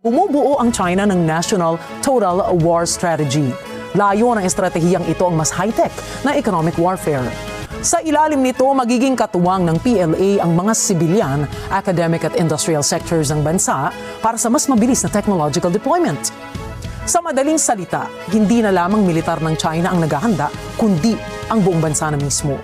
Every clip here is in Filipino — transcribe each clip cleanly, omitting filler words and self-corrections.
Bumubuo ang China ng National Total War Strategy. Layo ng estratehiyang ito ang mas high-tech na economic warfare. Sa ilalim nito, magiging katuwang ng PLA ang mga civilian, academic at industrial sectors ng bansa para sa mas mabilis na technological deployment. Sa madaling salita, hindi na lamang militar ng China ang naghahanda, kundi ang buong bansa na mismo.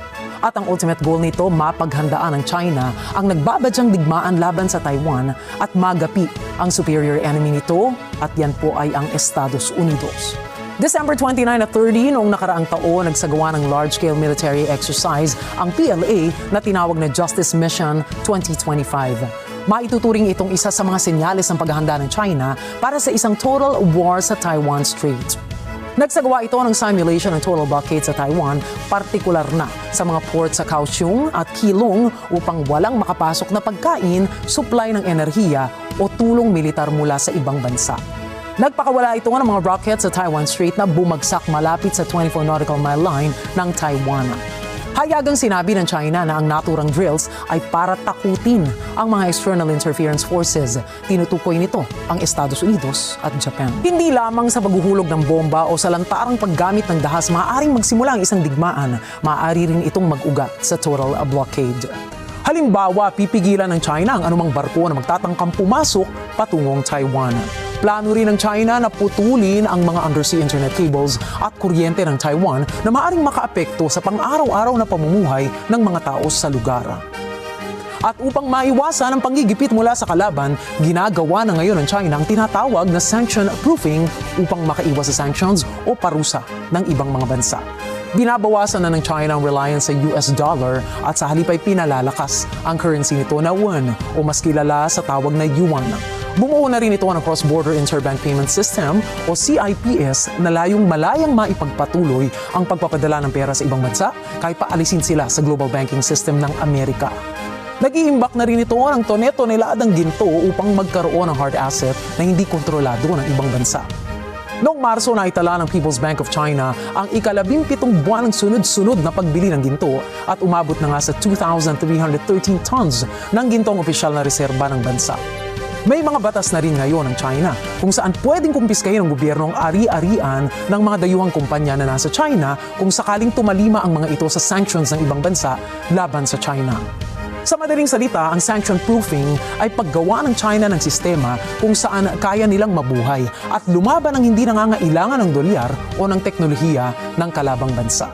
At ang ultimate goal nito, mapaghandaan ng China ang nagbabadyang digmaan laban sa Taiwan at magapi ang superior enemy nito, at yan po ay ang Estados Unidos. December 29 at 30 noong nakaraang taon, nagsagawa ng large-scale military exercise ang PLA na tinawag na Justice Mission 2025. Maituturing itong isa sa mga senyales ng paghahanda ng China para sa isang total war sa Taiwan Strait. Nagsagawa ito ng simulation ng total blockade sa Taiwan, partikular na sa mga port sa Kaohsiung at Keelung upang walang makapasok na pagkain, supply ng enerhiya o tulong militar mula sa ibang bansa. Nagpakawala ito ng mga rockets sa Taiwan Strait na bumagsak malapit sa 24 nautical mile line ng Taiwan. Hayagang sinabi ng China na ang naturang drills ay para takutin ang mga external interference forces. Tinutukoy nito ang Estados Unidos at Japan. Hindi lamang sa paghuhulog ng bomba o sa lantarang paggamit ng dahas maaaring magsimula ang isang digmaan, maaari rin itong mag-ugat sa total blockade. Halimbawa, pipigilan ng China ang anumang barko na magtatangkang pumasok patungong Taiwan. Plano rin ng China na putulin ang mga undersea internet cables at kuryente ng Taiwan na maaaring makaapekto sa pang-araw-araw na pamumuhay ng mga tao sa lugar. At upang maiwasan ang panggigipit mula sa kalaban, ginagawa na ngayon ng China ang tinatawag na sanction proofing upang makaiwas sa sanctions o parusa ng ibang mga bansa. Binabawasan na ng China ang reliance sa US dollar at sa halip ay pinalalakas ang currency nito na yuan o mas kilala sa tawag na yuan. Bumuo na rin ito ng Cross-Border Interbank Payment System o CIPS na malayang maipagpatuloy ang pagpapadala ng pera sa ibang bansa kahit paalisin sila sa global banking system ng Amerika. Nag-iimbak na rin ito ng tone-toneladang ginto upang magkaroon ng hard asset na hindi kontrolado ng ibang bansa. Noong Marso, naitala ng People's Bank of China ang ika-17 buwan ng sunod-sunod na pagbili ng ginto at umabot na nga sa 2,313 tons ng gintong opisyal na reserba ng bansa. May mga batas na rin ngayon ng China kung saan pwedeng kumpiskahin ng gobyerno ang ari-arian ng mga dayuhang kumpanya na nasa China kung sakaling tumalima ang mga ito sa sanctions ng ibang bansa laban sa China. Sa madaling salita, ang sanction proofing ay paggawa ng China ng sistema kung saan kaya nilang mabuhay at lumaban ng hindi nangangailangan ng dolyar o ng teknolohiya ng kalabang bansa.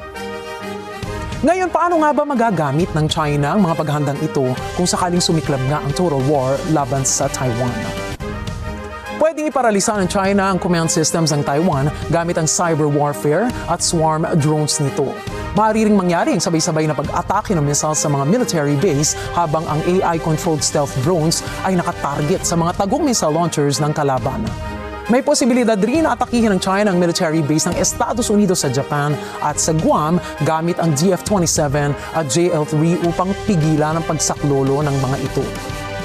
Ngayon, paano nga ba magagamit ng China ang mga paghahandang ito kung sakaling sumiklab nga ang total war laban sa Taiwan? Pwedeng iparalisa ng China ang command systems ng Taiwan gamit ang cyber warfare at swarm drones nito. Maaari ring mangyari ang sabay-sabay na pag-atake ng missiles sa mga military base habang ang AI-controlled stealth drones ay nakatarget sa mga tagong missile launchers ng kalaban. May posibilidad rin na atakihin ng China ang military base ng Estados Unidos sa Japan at sa Guam gamit ang DF-27 at JL-3 upang pigilan ang pagsaklolo ng mga ito.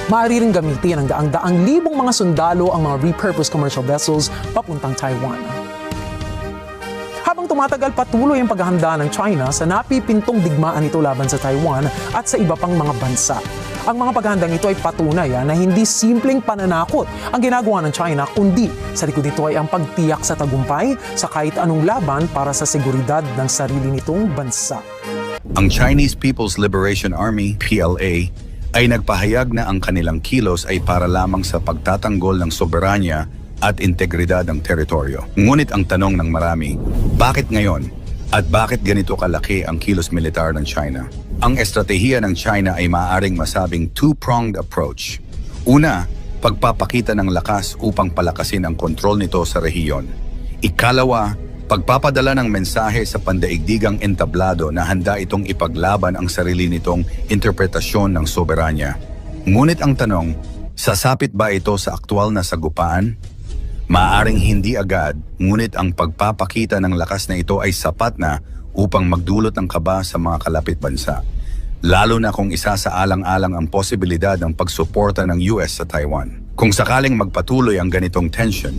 Maaari rin gamitin ng daang-daang libong mga sundalo ang mga repurposed commercial vessels papuntang Taiwan. Habang tumatagal, patuloy ang paghahanda ng China sa napipintong digmaan nito laban sa Taiwan at sa iba pang mga bansa. Ang mga paghahandang ito ay patunay na hindi simpleng pananakot ang ginagawa ng China, kundi sa likod nito ay ang pagtiyak sa tagumpay sa kahit anong laban para sa seguridad ng sarili nitong bansa. Ang Chinese People's Liberation Army, PLA, ay nagpahayag na ang kanilang kilos ay para lamang sa pagtatanggol ng soberanya at integridad ng teritoryo. Ngunit ang tanong ng marami, bakit ngayon? At bakit ganito kalaki ang kilos militar ng China? Ang estratehiya ng China ay maaaring masabing two-pronged approach. Una, pagpapakita ng lakas upang palakasin ang kontrol nito sa rehiyon. Ikalawa, pagpapadala ng mensahe sa pandaigdigang entablado na handa itong ipaglaban ang sarili nitong interpretasyon ng soberanya. Ngunit ang tanong, sasapit ba ito sa aktwal na sagupaan? Maaaring hindi agad, ngunit ang pagpapakita ng lakas na ito ay sapat na upang magdulot ng kaba sa mga kalapit bansa. Lalo na kung isa sa alang-alang ang posibilidad ng pagsuporta ng US sa Taiwan. Kung sakaling magpatuloy ang ganitong tension,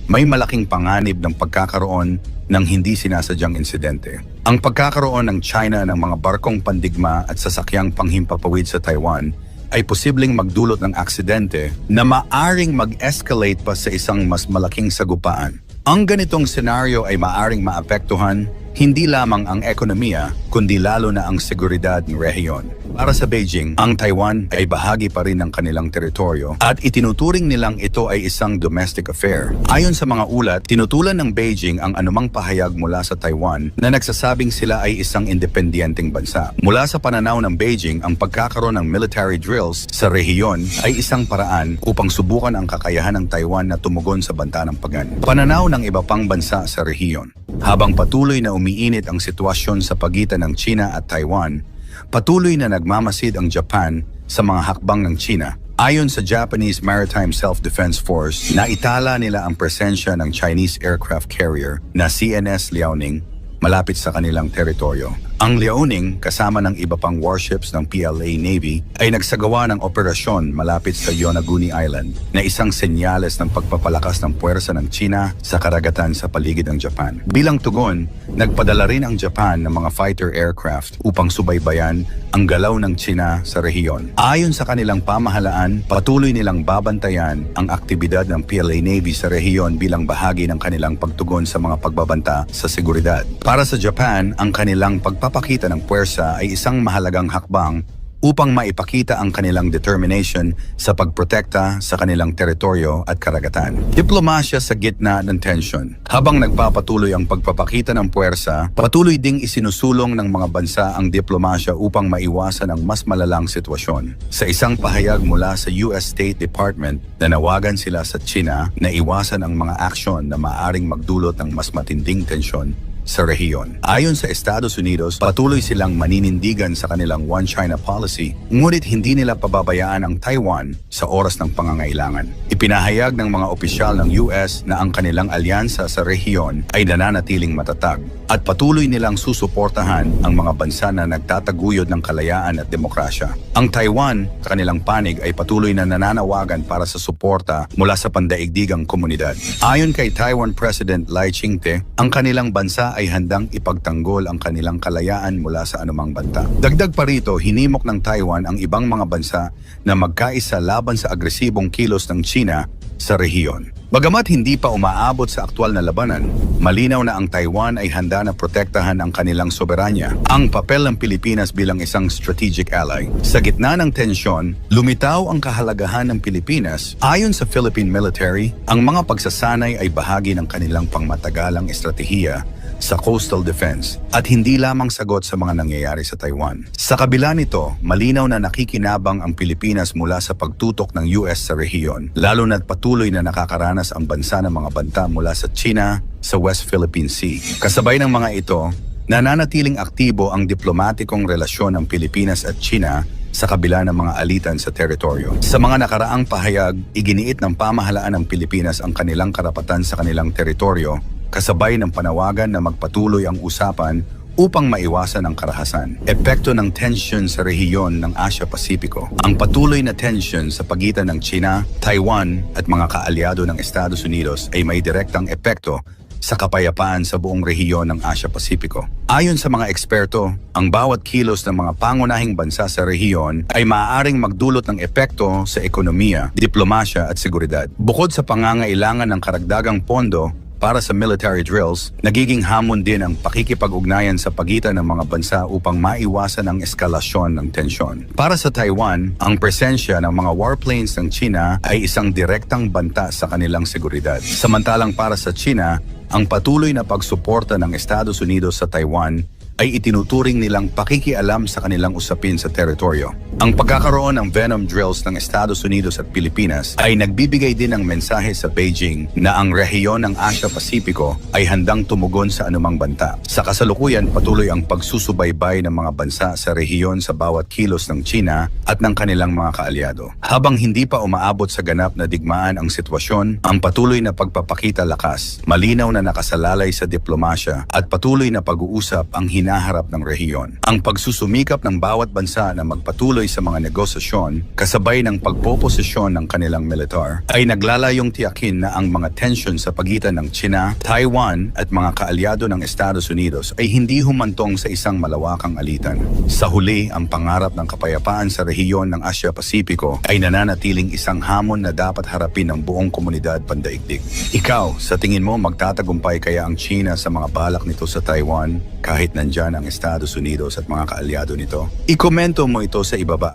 may malaking panganib ng pagkakaroon ng hindi sinasadyang insidente. Ang pagkakaroon ng China ng mga barkong pandigma at sasakyang panghimpapawid sa Taiwan ay posibleng magdulot ng aksidente na maaring mag-escalate pa sa isang mas malaking sagupaan. Ang ganitong senaryo ay maaring maapektuhan hindi lamang ang ekonomiya, kundi lalo na ang seguridad ng rehiyon. Para sa Beijing, ang Taiwan ay bahagi pa rin ng kanilang teritoryo at itinuturing nilang ito ay isang domestic affair. Ayon sa mga ulat, tinutulan ng Beijing ang anumang pahayag mula sa Taiwan na nagsasabing sila ay isang independenteng bansa. Mula sa pananaw ng Beijing, ang pagkakaroon ng military drills sa rehiyon ay isang paraan upang subukan ang kakayahan ng Taiwan na tumugon sa banta ng pagan. Pananaw ng iba pang bansa sa rehiyon. Habang patuloy na umiinit ang sitwasyon sa pagitan ng China at Taiwan, patuloy na nagmamasid ang Japan sa mga hakbang ng China. Ayon sa Japanese Maritime Self-Defense Force, naitala nila ang presensya ng Chinese aircraft carrier na CNS Liaoning malapit sa kanilang teritoryo. Ang Liaoning, kasama ng iba pang warships ng PLA Navy, ay nagsagawa ng operasyon malapit sa Yonaguni Island na isang senyales ng pagpapalakas ng puwersa ng China sa karagatan sa paligid ng Japan. Bilang tugon, nagpadala rin ang Japan ng mga fighter aircraft upang subaybayan ang galaw ng China sa rehiyon. Ayon sa kanilang pamahalaan, patuloy nilang babantayan ang aktibidad ng PLA Navy sa rehiyon bilang bahagi ng kanilang pagtugon sa mga pagbabanta sa seguridad. Para sa Japan, ang kanilang pagpapakita ng puwersa ay isang mahalagang hakbang upang maipakita ang kanilang determination sa pagprotekta sa kanilang teritoryo at karagatan. Diplomasya sa gitna ng tensyon. Habang nagpapatuloy ang pagpapakita ng puwersa, patuloy ding isinusulong ng mga bansa ang diplomasya upang maiwasan ang mas malalang sitwasyon. Sa isang pahayag mula sa US State Department, nanawagan sila sa China na iwasan ang mga aksyon na maaring magdulot ng mas matinding tensyon sa rehiyon. Ayon sa Estados Unidos, patuloy silang maninindigan sa kanilang One China policy, ngunit hindi nila pababayaan ang Taiwan sa oras ng pangangailangan. Ipinahayag ng mga opisyal ng US na ang kanilang alyansa sa rehiyon ay nananatiling matatag at patuloy nilang susuportahan ang mga bansa na nagtataguyod ng kalayaan at demokrasya. Ang Taiwan, kanilang panig, ay patuloy na nananawagan para sa suporta mula sa pandaigdigang komunidad. Ayon kay Taiwan President Lai Ching-te, ang kanilang bansa ay handang ipagtanggol ang kanilang kalayaan mula sa anumang banta. Dagdag pa rito, hinimok ng Taiwan ang ibang mga bansa na magkaisa laban sa agresibong kilos ng China sa rehiyon. Bagamat hindi pa umaabot sa aktwal na labanan, malinaw na ang Taiwan ay handa na protektahan ang kanilang soberanya. Ang papel ng Pilipinas bilang isang strategic ally. Sa gitna ng tensyon, lumitaw ang kahalagahan ng Pilipinas. Ayon sa Philippine military, ang mga pagsasanay ay bahagi ng kanilang pangmatagalang estratehiya sa coastal defense at hindi lamang sagot sa mga nangyayari sa Taiwan. Sa kabila nito, malinaw na nakikinabang ang Pilipinas mula sa pagtutok ng US sa rehiyon, lalo na't patuloy na nakakaranas ang bansa ng mga banta mula sa China sa West Philippine Sea. Kasabay ng mga ito, nananatiling aktibo ang diplomatikong relasyon ng Pilipinas at China sa kabila ng mga alitan sa teritoryo. Sa mga nakaraang pahayag, iginiit ng pamahalaan ng Pilipinas ang kanilang karapatan sa kanilang teritoryo, kasabay ng panawagan na magpatuloy ang usapan upang maiwasan ang karahasan. Epekto ng tensyon sa rehiyon ng Asia-Pasipiko. Ang patuloy na tensyon sa pagitan ng China, Taiwan at mga kaalyado ng Estados Unidos ay may direktang epekto sa kapayapaan sa buong rehiyon ng Asia-Pasipiko. Ayon sa mga eksperto, ang bawat kilos ng mga pangunahing bansa sa rehiyon ay maaaring magdulot ng epekto sa ekonomiya, diplomasya at seguridad. Bukod sa pangangailangan ng karagdagang pondo para sa military drills, nagiging hamon din ang pakikipag-ugnayan sa pagitan ng mga bansa upang maiwasan ang eskalasyon ng tensyon. Para sa Taiwan, ang presensya ng mga warplanes ng China ay isang direktang banta sa kanilang seguridad. Samantalang para sa China, ang patuloy na pagsuporta ng Estados Unidos sa Taiwan ay itinuturing nilang pakikialam sa kanilang usapin sa teritoryo. Ang pagkakaroon ng venom drills ng Estados Unidos at Pilipinas ay nagbibigay din ng mensahe sa Beijing na ang rehiyon ng Asia-Pasipiko ay handang tumugon sa anumang banta. Sa kasalukuyan, patuloy ang pagsusubaybay ng mga bansa sa rehiyon sa bawat kilos ng China at ng kanilang mga kaalyado. Habang hindi pa umaabot sa ganap na digmaan ang sitwasyon, ang patuloy na pagpapakita lakas, malinaw na nakasalalay sa diplomasya at patuloy na pag-uusap ang hinaharap ng rehiyon. Ang pagsusumikap ng bawat bansa na magpatuloy sa mga negosasyon kasabay ng pagpoposisyon ng kanilang militar ay naglalayong tiyakin na ang mga tensyon sa pagitan ng China, Taiwan at mga kaalyado ng Estados Unidos ay hindi humantong sa isang malawakang alitan. Sa huli, ang pangarap ng kapayapaan sa rehiyon ng Asia-Pasipiko ay nananatiling isang hamon na dapat harapin ng buong komunidad pandaigdig. Ikaw, sa tingin mo magtatagumpay kaya ang China sa mga balak nito sa Taiwan kahit nandyan ang Estados Unidos at mga kaalyado nito? Ikomento mo ito sa ibaba.